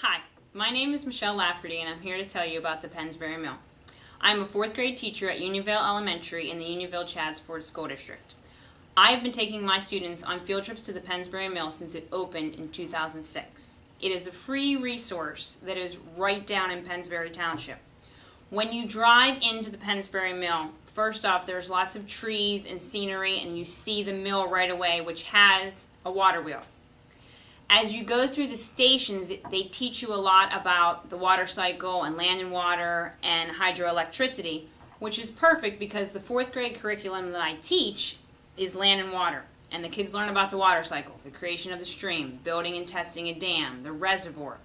Hi, my name is Michelle Lafferty and I'm here to tell you about the Pennsbury Mill. I'm a 4th grade teacher at Unionville Elementary in the Unionville-Chadsford School District. I have been taking my students on field trips to the Pennsbury Mill since it opened in 2006. It is a free resource that is right down in Pennsbury Township. When you drive into the Pennsbury Mill, first off, there's lots of trees and scenery, and you see the mill right away, which has a water wheel. As you go through the stations, they teach you a lot about the water cycle and land and water and hydroelectricity, which is perfect because the 4th grade curriculum that I teach is land and water. And the kids learn about the water cycle, the creation of the stream, building and testing a dam, the reservoir.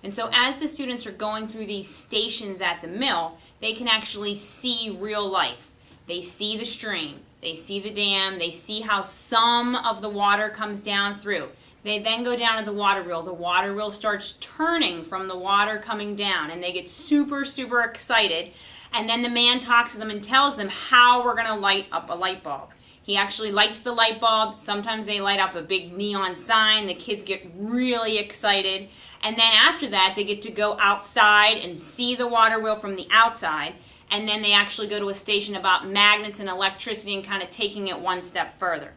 And so as the students are going through these stations at the mill, they can actually see real life. They see the stream, they see the dam, they see how some of the water comes down through. They then go down to the water wheel. The water wheel starts turning from the water coming down, and they get super, super excited. And then the man talks to them and tells them how we're going to light up a light bulb. He actually lights the light bulb. Sometimes they light up a big neon sign. The kids get really excited. And then after that, they get to go outside and see the water wheel from the outside. And then they actually go to a station about magnets and electricity and kind of taking it one step further.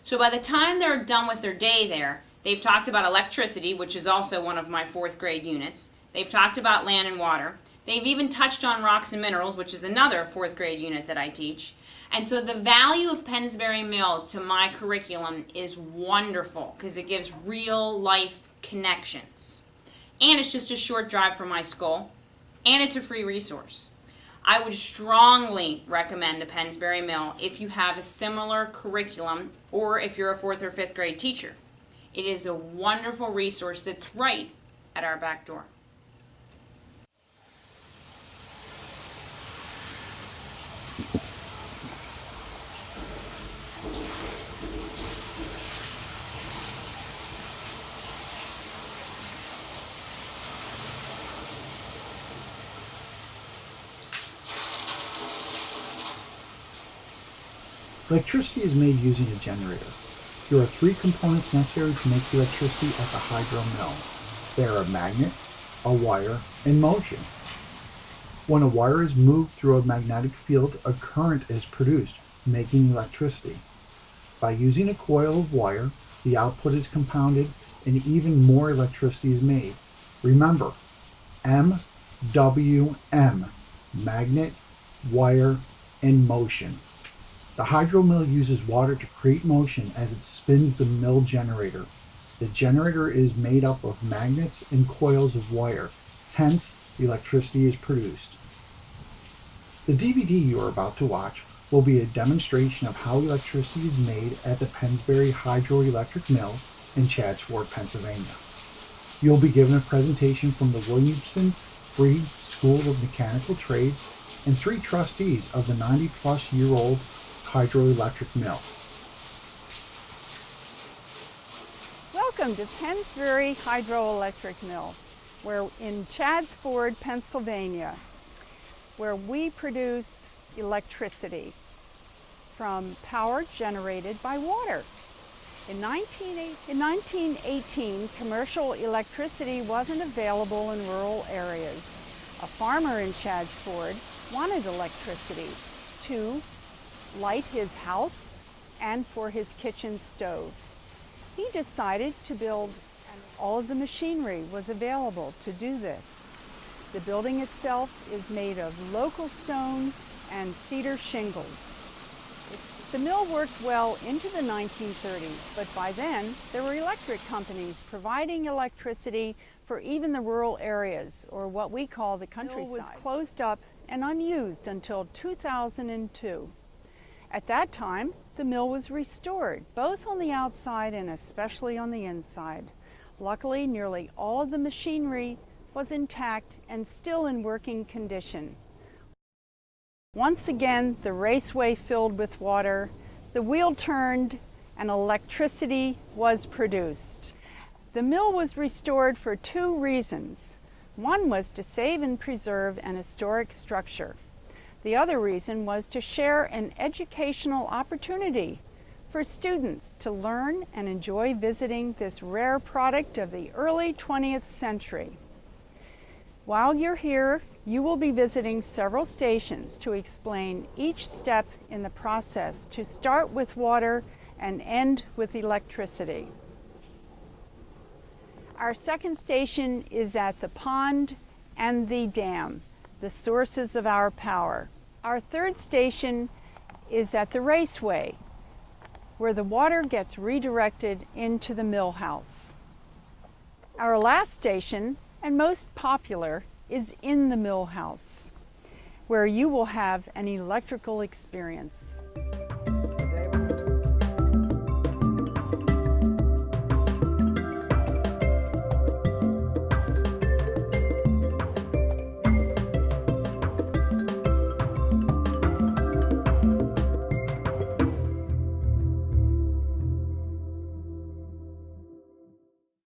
So by the time they're done with their day there, they've talked about electricity, which is also one of my 4th grade units. They've talked about land and water. They've even touched on rocks and minerals, which is another 4th grade unit that I teach. And so the value of Pennsbury Mill to my curriculum is wonderful because it gives real life connections. And it's just a short drive from my school, and it's a free resource. I would strongly recommend the Pennsbury Mill if you have a similar curriculum or if you're a 4th or 5th grade teacher. It is a wonderful resource that's right at our back door. Electricity is made using a generator. There are 3 components necessary to make the electricity at the hydro mill. They are a magnet, a wire, and motion. When a wire is moved through a magnetic field, a current is produced, making electricity. By using a coil of wire, the output is compounded and even more electricity is made. Remember, MWM, magnet, wire, and motion. The hydro mill uses water to create motion as it spins the mill generator. The generator is made up of magnets and coils of wire, hence the electricity is produced. The DVD you are about to watch will be a demonstration of how electricity is made at the Pennsbury Hydroelectric Mill in Chadsford, Pennsylvania. You'll be given a presentation from the Williamson Free School of Mechanical Trades and 3 trustees of the 90-plus-year-old hydroelectric mill. Welcome to Pennsbury Hydroelectric Mill, where in Chadsford, Pennsylvania, where we produce electricity from power generated by water. In 1918, commercial electricity wasn't available in rural areas. A farmer in Chadsford wanted electricity to light his house and for his kitchen stove. He decided to build, and all of the machinery was available to do this. The building itself is made of local stone and cedar shingles. The mill worked well into the 1930s, but by then there were electric companies providing electricity for even the rural areas, or what we call the countryside. The mill was closed up and unused until 2002. At that time, the mill was restored, both on the outside and especially on the inside. Luckily, nearly all of the machinery was intact and still in working condition. Once again, the raceway filled with water, the wheel turned, and electricity was produced. The mill was restored for 2 reasons. One was to save and preserve an historic structure. The other reason was to share an educational opportunity for students to learn and enjoy visiting this rare product of the early 20th century. While you're here, you will be visiting several stations to explain each step in the process to start with water and end with electricity. Our second station is at the pond and the dam, the sources of our power. Our third station is at the raceway, where the water gets redirected into the mill house. Our last station, and most popular, is in the mill house, where you will have an electrical experience.